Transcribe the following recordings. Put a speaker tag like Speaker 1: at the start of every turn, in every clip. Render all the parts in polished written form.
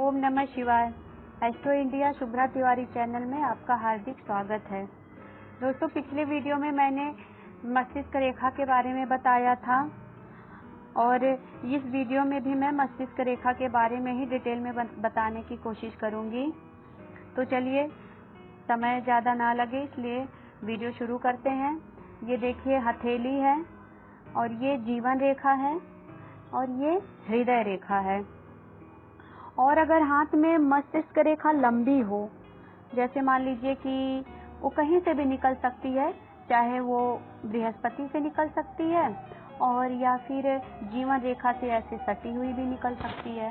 Speaker 1: ओम नमः शिवाय। Astro India Shubhra Tiwari channel में आपका हार्दिक स्वागत है। दोस्तों, पिछले वीडियो में मैंने मस्तिष्क रेखा के बारे में बताया था और इस वीडियो में भी मैं मस्तिष्क रेखा के बारे में ही डिटेल में बताने की कोशिश करूंगी। तो चलिए, समय ज़्यादा ना लगे इसलिए वीडियो शुरू करते हैं। ये देखिए, हथेली है और ये जीवन रेखा है और ये हृदय रेखा है। और अगर हाथ में मस्तिष्क रेखा लंबी हो, जैसे मान लीजिए कि वो कहीं से भी निकल सकती है, चाहे वो बृहस्पति से निकल सकती है और या फिर जीवन रेखा से ऐसे सटी हुई भी निकल सकती है।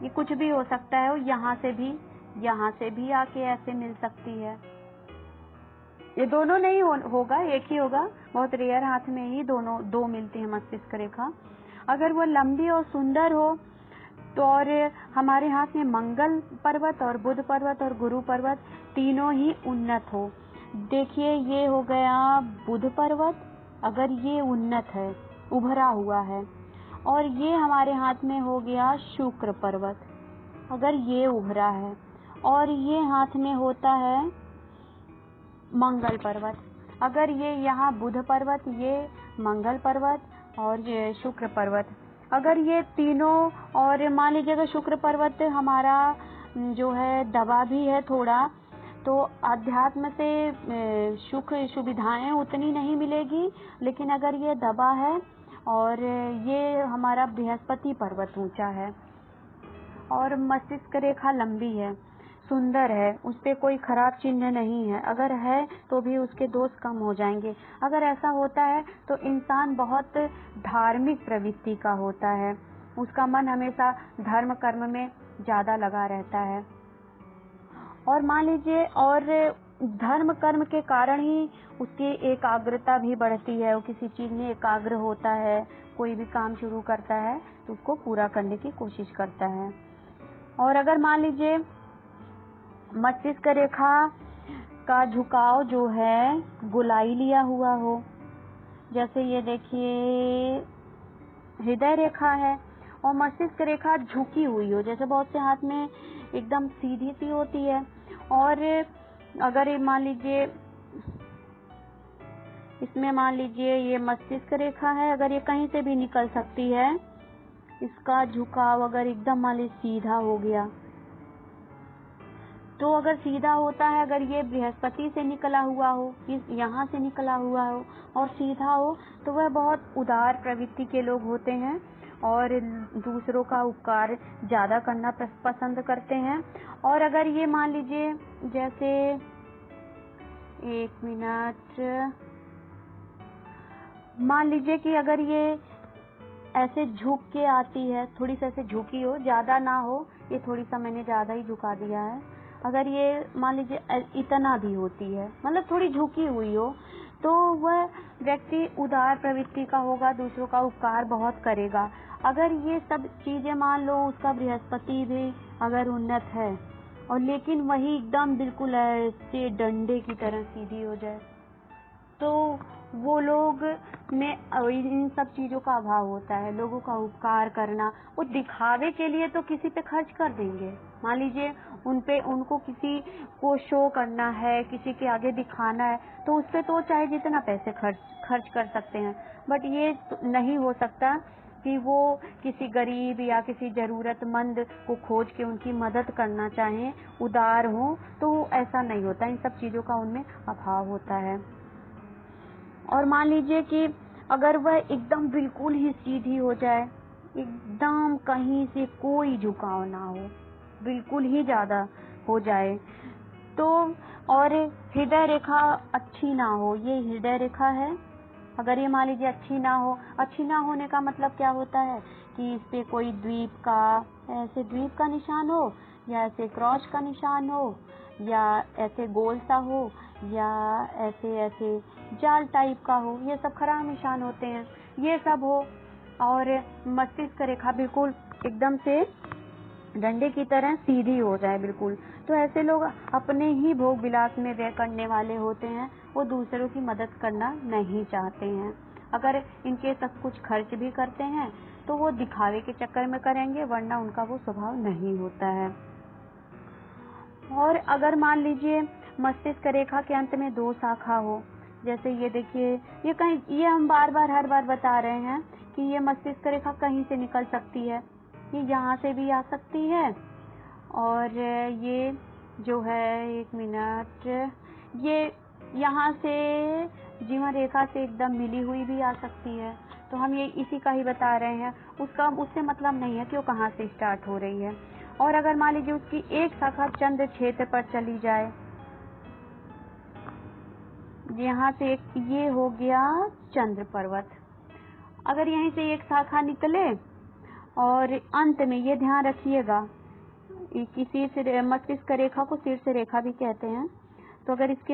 Speaker 1: ये कुछ भी हो सकता है, वो यहाँ से भी आके ऐसे मिल सकती है। ये दोनों नहीं होगा, एक ही होगा। बहुत रेयर हाथ में ही दो मिलती है मस्तिष्क रेखा। अगर वो लंबी और सुंदर हो तो और हमारे हाथ में मंगल पर्वत और बुध पर्वत और गुरु पर्वत तीनों ही उन्नत हो। देखिए, ये हो गया बुध पर्वत, अगर ये उन्नत है, उभरा हुआ है, और ये हमारे हाथ में हो गया शुक्र पर्वत, अगर ये उभरा है, और ये हाथ में होता है मंगल पर्वत, अगर ये यहाँ बुध पर्वत, ये मंगल पर्वत और ये शुक्र पर्वत, अगर ये तीनों, और मान लीजिए अगर शुक्र पर्वत हमारा जो है दबा भी है थोड़ा, तो अध्यात्म से सुख सुविधाएं उतनी नहीं मिलेगी। लेकिन अगर ये दबा है और ये हमारा बृहस्पति पर्वत ऊंचा है और मस्तिष्क रेखा लंबी है, सुंदर है, उस पे कोई खराब चिन्ह नहीं है, अगर है तो भी उसके दोष कम हो जाएंगे। अगर ऐसा होता है तो इंसान बहुत धार्मिक प्रवृत्ति का होता है, उसका मन हमेशा धर्म कर्म में ज्यादा लगा रहता है। और मान लीजिए, और धर्म कर्म के कारण ही उसकी एकाग्रता भी बढ़ती है, वो किसी चीज में एकाग्र होता है, कोई भी काम शुरू करता है तो उसको पूरा करने की कोशिश करता है। और अगर मान लीजिए मस्तिष्क रेखा का झुकाव जो है गोलाई लिया हुआ हो, जैसे ये देखिए हृदय रेखा है और मस्तिष्क रेखा झुकी हुई हो, जैसे बहुत से हाथ में एकदम सीधी सी होती है। और अगर मान लीजिए इसमें मान लीजिए ये मस्तिष्क रेखा है, अगर ये कहीं से भी निकल सकती है, इसका झुकाव अगर एकदम मान लीजिए सीधा हो गया, तो अगर सीधा होता है, अगर ये बृहस्पति से निकला हुआ हो, यहाँ से निकला हुआ हो और सीधा हो, तो वह बहुत उदार प्रवृत्ति के लोग होते हैं और दूसरों का उपकार ज्यादा करना पसंद करते हैं। और अगर ये मान लीजिए, जैसे एक मिनट, मान लीजिए कि अगर ये ऐसे झुक के आती है, थोड़ी सी ऐसे झुकी हो, ज्यादा ना हो, ये थोड़ी सा मैंने ज्यादा ही झुका दिया है, अगर ये मान लीजिए इतना भी होती है, मतलब थोड़ी झुकी हुई हो, तो वह व्यक्ति उदार प्रवृत्ति का होगा, दूसरों का उपकार बहुत करेगा। अगर ये सब चीजें मान लो उसका बृहस्पति भी अगर उन्नत है और लेकिन वही एकदम बिल्कुल ऐसे डंडे की तरह सीधी हो जाए, तो वो लोग में इन सब चीजों का अभाव होता है। लोगों का उपकार करना, वो दिखावे के लिए तो किसी पे खर्च कर देंगे। मान लीजिए उनको किसी को शो करना है, किसी के आगे दिखाना है, तो उस पे तो चाहे जितना पैसे खर्च कर सकते हैं। बट ये नहीं हो सकता कि वो किसी गरीब या किसी जरूरतमंद को खोज के उनकी मदद करना चाहें, उदार हो, तो ऐसा नहीं होता। इन सब चीजों का उनमें अभाव होता है। और मान लीजिए कि अगर वह एकदम बिल्कुल ही सीधी हो जाए, एकदम कहीं से कोई झुकाव ना हो, बिल्कुल ही ज्यादा हो जाए, तो और हृदय रेखा अच्छी ना हो, ये हृदय रेखा है, अगर ये मान लीजिए अच्छी ना होने का मतलब क्या होता है कि इस पे कोई ऐसे द्वीप का निशान हो, या ऐसे क्रॉस का निशान हो, या ऐसे गोल सा हो, या ऐसे जाल टाइप का हो, ये सब खराब निशान होते हैं, ये सब हो। और मस्तिष्क रेखा बिल्कुल एकदम से डंडे की तरह सीधी हो जाए बिल्कुल, तो ऐसे लोग अपने ही भोग विलास में व्यय करने वाले होते हैं, वो दूसरों की मदद करना नहीं चाहते हैं। अगर इनके सब कुछ खर्च भी करते हैं तो वो दिखावे के चक्कर में करेंगे, वरना उनका वो स्वभाव नहीं होता है। और अगर मान लीजिए मस्तिष्क रेखा के अंत में 2 शाखा हो, जैसे ये देखिए, ये हम हर बार बता रहे हैं कि ये मस्तिष्क रेखा कहीं से निकल सकती है, ये यहाँ से भी आ सकती है, और ये जो है 1 मिनट, ये यहाँ से जीवन रेखा से एकदम मिली हुई भी आ सकती है। तो हम ये इसी का ही बता रहे हैं, उससे मतलब नहीं है कि वो कहाँ से स्टार्ट हो रही है। और अगर मान लीजिए उसकी एक शाखा चंद्र क्षेत्र पर चली जाए, यहाँ से एक ये हो गया चंद्र पर्वत, अगर यहीं से एक शाखा निकले और अंत में ये ध्यान रखिएगा, किसी से मस्तिष्क रेखा को शीर्ष रेखा भी कहते हैं, तो अगर इसके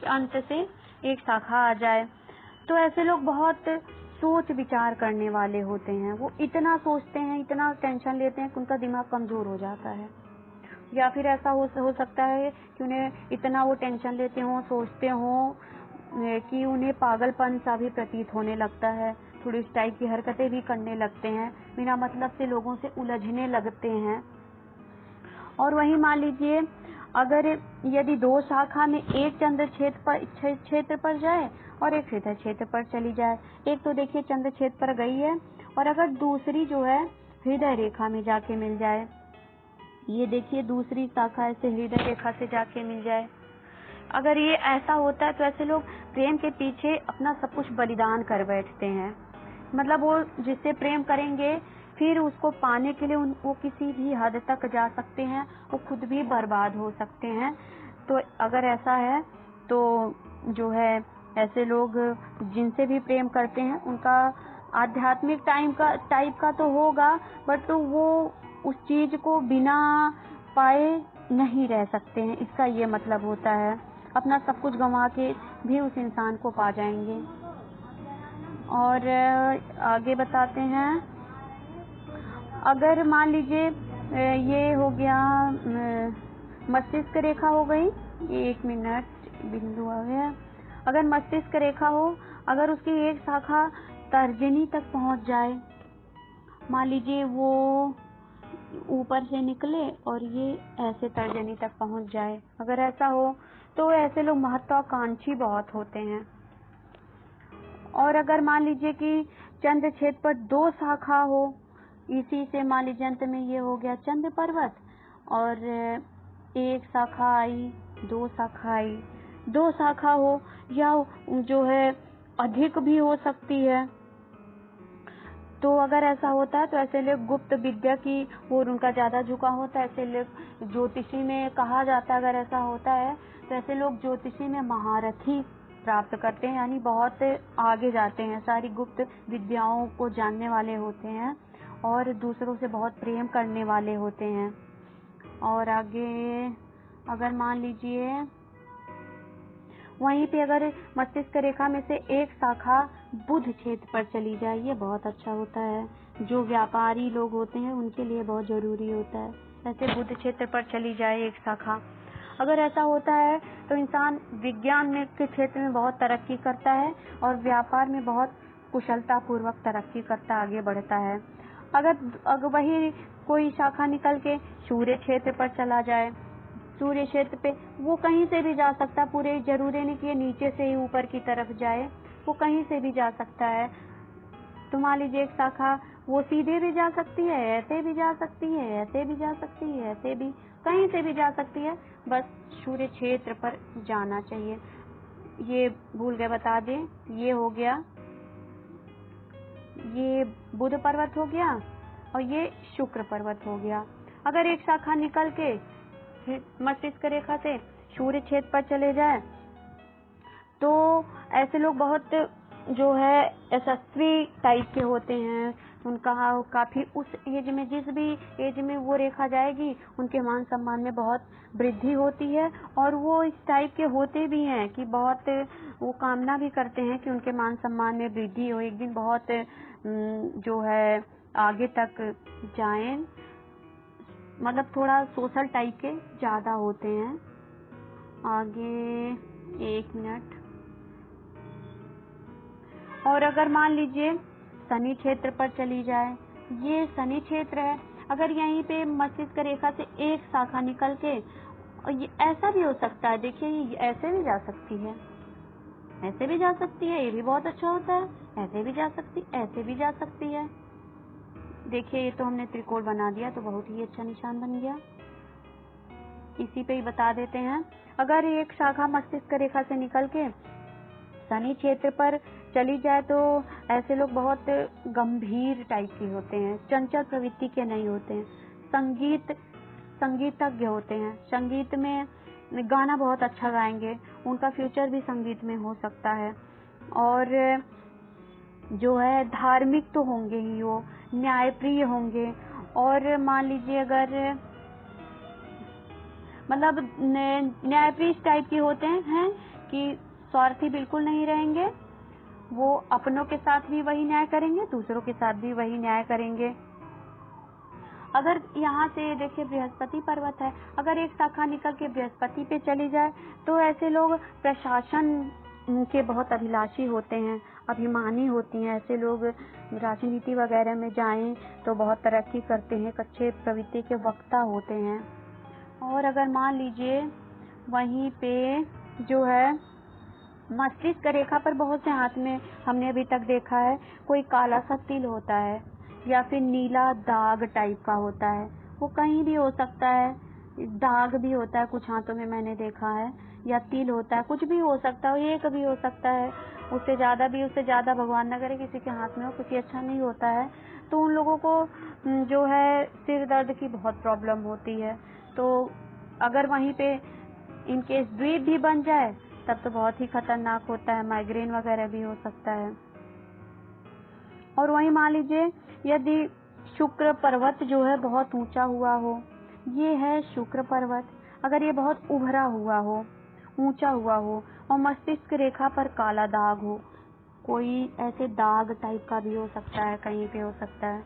Speaker 1: अंत से एक शाखा आ जाए तो ऐसे लोग बहुत सोच विचार करने वाले होते हैं। वो इतना सोचते हैं, इतना टेंशन लेते हैं कि उनका दिमाग कमजोर हो जाता है, या फिर ऐसा हो सकता है कि उन्हें इतना वो टेंशन लेते हों, सोचते हों कि उन्हें पागलपन सा भी प्रतीत होने लगता है, थोड़ी इस टाइप की हरकतें भी करने लगते हैं, बिना मतलब से लोगों से उलझने लगते हैं। और वही मान लीजिए अगर यदि 2 शाखा में एक चंद्र क्षेत्र पर जाए और एक हृदय क्षेत्र पर चली जाए, एक तो देखिए चंद्र क्षेत्र पर गई है, और अगर दूसरी जो है हृदय रेखा में जाके मिल जाए, ये देखिए दूसरी शाखा ऐसे हृदय रेखा से जाके मिल जाए, अगर ये ऐसा होता है तो ऐसे लोग प्रेम के पीछे अपना सब कुछ बलिदान कर बैठते हैं। मतलब वो जिससे प्रेम करेंगे फिर उसको पाने के लिए वो किसी भी हद तक जा सकते हैं, वो खुद भी बर्बाद हो सकते हैं। तो अगर ऐसा है तो जो है ऐसे लोग जिनसे भी प्रेम करते हैं उनका आध्यात्मिक टाइप का तो होगा, बट तो वो उस चीज को बिना पाए नहीं रह सकते हैं, इसका ये मतलब होता है। अपना सब कुछ गंवा के भी उस इंसान को पा जाएंगे। और आगे बताते हैं, अगर मान लीजिए ये हो गया मस्तिष्क रेखा हो गई, 1 मिनट बिंदु आ गया, अगर मस्तिष्क रेखा हो, अगर उसकी एक शाखा तर्जनी तक पहुंच जाए, मान लीजिए वो ऊपर से निकले और ये ऐसे तर्जनी तक पहुंच जाए, अगर ऐसा हो तो ऐसे लोग महत्वाकांक्षी बहुत होते हैं। और अगर मान लीजिए कि चंद्र क्षेत्र पर 2 शाखा हो, इसी से मान लीजिए अंत में ये हो गया चंद्र पर्वत, और एक शाखा आई, 2 शाखा आई, 2 शाखा हो या जो है अधिक भी हो सकती है। तो अगर ऐसा होता है तो ऐसे लोग गुप्त विद्या की ओर उनका ज्यादा झुकाव होता है। ऐसे लोग ज्योतिषी में कहा जाता है, अगर ऐसा होता है तो ऐसे लोग ज्योतिषी में महारथी प्राप्त करते हैं, यानी बहुत आगे जाते हैं, सारी गुप्त विद्याओं को जानने वाले होते हैं और दूसरों से बहुत प्रेम करने वाले होते हैं। और आगे अगर मान लीजिए वहीं पे अगर मस्तिष्क रेखा में से एक शाखा बुध क्षेत्र पर चली जाए, ये बहुत अच्छा होता है। जो व्यापारी लोग होते हैं उनके लिए बहुत जरूरी होता है, ऐसे बुध क्षेत्र पर चली जाए एक शाखा। अगर ऐसा होता है तो इंसान विज्ञान में के क्षेत्र में बहुत तरक्की करता है और व्यापार में बहुत कुशलता पूर्वक तरक्की करता आगे बढ़ता है। अगर वही कोई शाखा निकल के सूर्य क्षेत्र पर चला जाए, सूर्य क्षेत्र पे वो कहीं से भी जा सकता, पूरे जरूरी नहीं कि ये नीचे से ही ऊपर की तरफ जाए, वो कहीं से भी जा सकता है। तो मान लीजिए एक शाखा वो सीधे भी जा सकती है, ऐसे भी जा सकती है, ऐसे भी जा सकती है, ऐसे भी कहीं से भी जा सकती है, बस सूर्य क्षेत्र पर जाना चाहिए। ये भूल गए बता दें, ये हो गया, ये बुध पर्वत हो गया और ये शुक्र पर्वत हो गया। अगर एक शाखा निकल के मस्तिष्क रेखा से सूर्य क्षेत्र पर चले जाए तो ऐसे लोग बहुत जो है यशस्वी टाइप के होते हैं। उनका काफी उस एज में, जिस भी एज में वो रेखा जाएगी, उनके मान सम्मान में बहुत वृद्धि होती है और वो इस टाइप के होते भी हैं कि बहुत वो कामना भी करते हैं कि उनके मान सम्मान में वृद्धि हो, एक दिन बहुत जो है आगे तक जाएं, मतलब थोड़ा सोशल टाइप के ज्यादा होते हैं। आगे 1 मिनट, और अगर मान लीजिए शनि क्षेत्र पर चली जाए, ये शनि क्षेत्र है, अगर यहीं पे मस्तिष्क रेखा से एक शाखा निकल के, और ये ऐसा भी हो सकता है, देखिए ये ऐसे भी जा सकती है, ऐसे भी जा सकती है, ये भी बहुत अच्छा होता है, ऐसे भी जा सकती, ऐसे भी जा सकती है। देखिए ये तो हमने त्रिकोण बना दिया, तो बहुत ही अच्छा निशान बन गया। इसी पे ही बता देते हैं, अगर एक शाखा मस्तिष्क रेखा से निकल के शनि क्षेत्र पर चली जाए तो ऐसे लोग बहुत गंभीर टाइप के होते हैं, चंचल प्रवृत्ति के नहीं होते हैं, संगीतज्ञ होते हैं, संगीत में गाना बहुत अच्छा गाएंगे, उनका फ्यूचर भी संगीत में हो सकता है। और जो है धार्मिक तो होंगे ही, वो न्यायप्रिय होंगे। और मान लीजिए अगर मतलब न्यायप्रिय टाइप के होते हैं कि स्वार्थी बिल्कुल नहीं रहेंगे, वो अपनों के साथ भी वही न्याय करेंगे, दूसरों के साथ भी वही न्याय करेंगे। अगर यहाँ से देखिए बृहस्पति पर्वत है, अगर एक शाखा निकल के बृहस्पति पे चली जाए तो ऐसे लोग प्रशासन के बहुत अभिलाषी होते हैं, अभिमानी होती हैं, ऐसे लोग राजनीति वगैरह में जाएं तो बहुत तरक्की करते हैं, अच्छे प्रवृत्ति के वक्ता होते हैं। और अगर मान लीजिए वहीं पे जो है मस्तिष्क रेखा पर बहुत से हाथ में हमने अभी तक देखा है कोई काला सा तिल होता है या फिर नीला दाग टाइप का होता है, वो कहीं भी हो सकता है, दाग भी होता है कुछ हाथों में मैंने देखा है, या तिल होता है, कुछ भी हो सकता है, एक भी हो सकता है, उससे ज़्यादा भगवान न करे किसी के हाथ में हो, क्योंकि अच्छा नहीं होता है। तो उन लोगों को जो है सिर दर्द की बहुत प्रॉब्लम होती है, तो अगर वहीं पे इनकेस द्वीप भी बन जाए तब तो बहुत ही खतरनाक होता है, माइग्रेन वगैरह भी हो सकता है। और वहीं मान लीजिए यदि शुक्र पर्वत जो है बहुत ऊंचा हुआ हो, ये है शुक्र पर्वत, अगर ये बहुत उभरा हुआ हो, ऊंचा हुआ हो और मस्तिष्क रेखा पर काला दाग हो, कोई ऐसे दाग टाइप का भी हो सकता है, कहीं पे हो सकता है,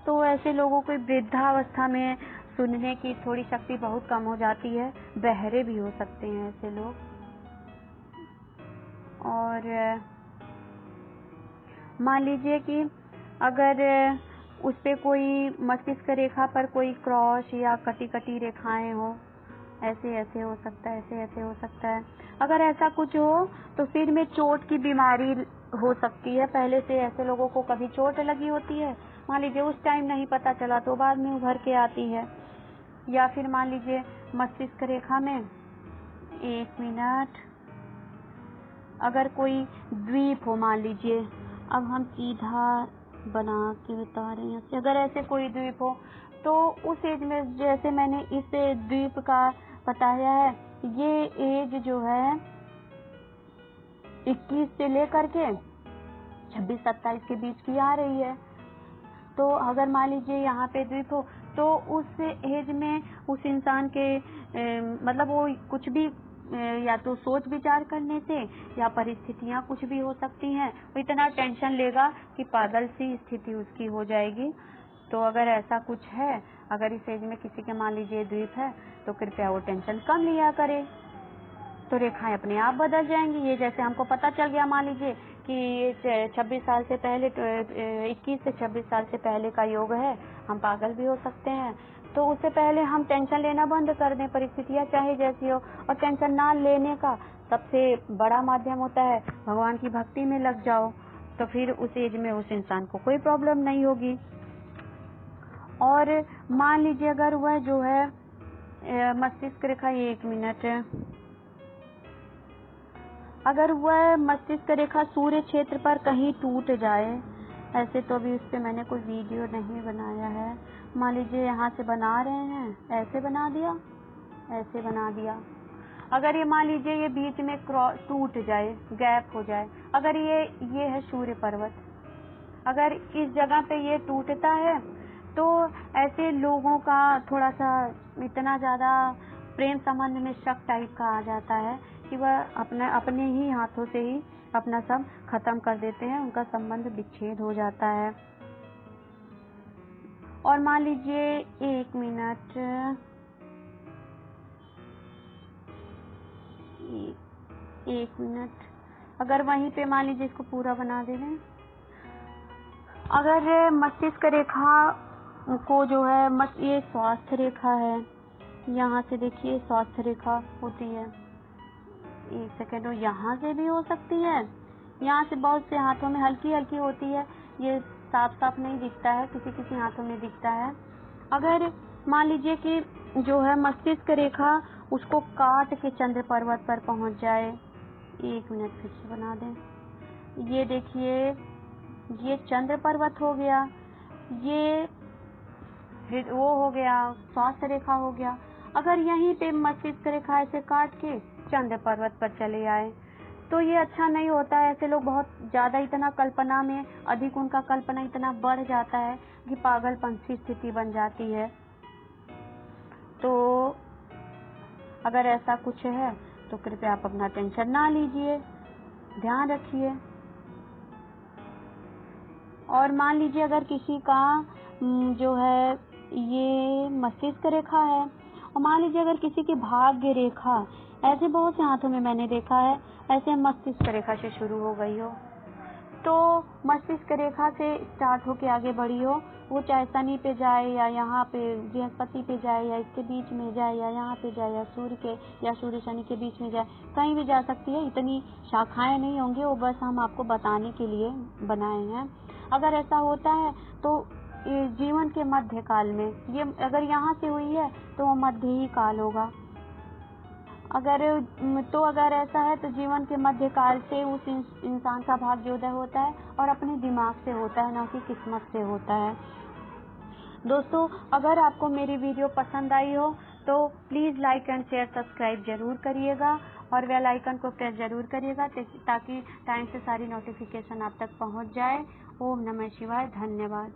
Speaker 1: तो ऐसे लोगों को वृद्धावस्था में सुनने की थोड़ी शक्ति बहुत कम हो जाती है, बहरे भी हो सकते हैं ऐसे लोग। और मान लीजिए कि अगर उस पे कोई मस्तिष्क रेखा पर कोई क्रॉस या कटी कटी रेखाएं हो, ऐसे ऐसे हो सकता है, ऐसे ऐसे हो सकता है। अगर ऐसा कुछ हो तो सिर में चोट की बीमारी हो सकती है, पहले से ऐसे लोगों को कभी चोट लगी होती है, मान लीजिए उस टाइम नहीं पता चला तो बाद में उभर के आती है। या फिर मान लीजिए मस्तिष्क रेखा में, एक मिनट, अगर कोई द्वीप हो, मान लीजिए, अब हम सीधा बना के बता रहे हैं, अगर ऐसे कोई द्वीप हो तो उस एज में, जैसे मैंने इस द्वीप का बताया है, ये एज जो है 21 से लेकर के 26-27 के बीच की आ रही है। तो अगर मान लीजिए यहाँ पे द्वीप हो तो उस एज में उस इंसान के मतलब वो कुछ भी या तो सोच विचार करने से या परिस्थितियाँ कुछ भी हो सकती हैं, वो इतना टेंशन लेगा कि पागल सी स्थिति उसकी हो जाएगी। तो अगर ऐसा कुछ है, अगर इस एज में किसी के मान लीजिए द्वीप है, तो कृपया वो टेंशन कम लिया करे, तो रेखाएं अपने आप बदल जाएंगी। ये जैसे हमको पता चल गया मान लीजिए कि 26 साल से पहले, 21 से 26 साल से पहले का योग है, हम पागल भी हो सकते हैं, तो उससे पहले हम टेंशन लेना बंद कर दें, परिस्थितियाँ चाहे जैसी हो। और टेंशन ना लेने का सबसे बड़ा माध्यम होता है भगवान की भक्ति में लग जाओ, तो फिर उस एज में उस इंसान को कोई प्रॉब्लम नहीं होगी। और मान लीजिए अगर वह जो है मस्तिष्क रेखा, एक मिनट, अगर वह मस्तिष्क रेखा सूर्य क्षेत्र पर कहीं टूट जाए, ऐसे तो अभी उस पर मैंने कोई वीडियो नहीं बनाया है, मान लीजिए यहाँ से बना रहे हैं, ऐसे बना दिया, ऐसे बना दिया, अगर ये मान लीजिए ये बीच में क्रॉस टूट जाए, गैप हो जाए, अगर ये है सूर्य पर्वत, अगर इस जगह पे ये टूटता है तो ऐसे लोगों का थोड़ा सा इतना ज़्यादा प्रेम संबंध में शक टाइप का आ जाता है कि वह अपने ही हाथों से ही अपना सब खत्म कर देते हैं, उनका संबंध विच्छेद हो जाता है। और मान लीजिए, एक मिनट, एक मिनट, अगर वहीं पे मान लीजिए इसको पूरा बना दे रहे हैं, अगर मस्तिष्क रेखा को जो है ये स्वास्थ्य रेखा है, यहाँ से देखिए स्वास्थ्य रेखा होती है, एक सेकेंड, यहाँ से भी हो सकती है, यहाँ से बहुत से हाथों में हल्की हल्की होती है, ये साफ साफ नहीं दिखता है, किसी किसी हाथों में दिखता है। अगर मान लीजिए कि जो है मस्तिष्क रेखा उसको काट के चंद्र पर्वत पर पहुंच जाए, 1 मिनट फिर से बना दें, ये देखिए ये चंद्र पर्वत हो गया, ये वो हो गया स्वास्थ्य रेखा हो गया। अगर यहीं पे मस्तिष्क रेखा ऐसे काट के चंद्र पर्वत पर चले आए तो ये अच्छा नहीं होता है। ऐसे लोग बहुत ज़्यादा इतना कल्पना में अधिक, उनका कल्पना इतना बढ़ जाता है कि पागलपन की स्थिति बन जाती है। तो अगर ऐसा कुछ है तो कृपया आप अपना टेंशन ना लीजिए, ध्यान रखिए। और मान लीजिए अगर किसी का जो है ये मस्तिष्क रेखा है, और मान लीजिए अगर किसी की भाग्य रेखा, ऐसे बहुत से हाथों में मैंने देखा है ऐसे मस्तिष्क रेखा से शुरू हो गई हो, तो मस्तिष्क रेखा से स्टार्ट होके आगे बढ़ी हो, वो चाहे शनि पे जाए या यहाँ पे बृहस्पति पे जाए या इसके बीच में जाए या यहाँ पे जाए या सूर्य शनि के बीच में जाए, कहीं भी जा सकती है। इतनी शाखाएं नहीं होंगी, वो बस हम आपको बताने के लिए बनाए हैं। अगर ऐसा होता है तो जीवन के मध्य काल में, ये अगर यहाँ से हुई है तो वो मध्य ही काल होगा। अगर ऐसा है तो जीवन के मध्य काल से उस इंसान का भाग्योदय होता है और अपने दिमाग से होता है, ना कि किस्मत से होता है। दोस्तों, अगर आपको मेरी वीडियो पसंद आई हो तो please like and share subscribe जरूर करिएगा और बेल आइकन को प्रेस जरूर करिएगा ताकि टाइम से सारी नोटिफिकेशन आप तक पहुंच जाए। ओम नमः शिवाय। धन्यवाद।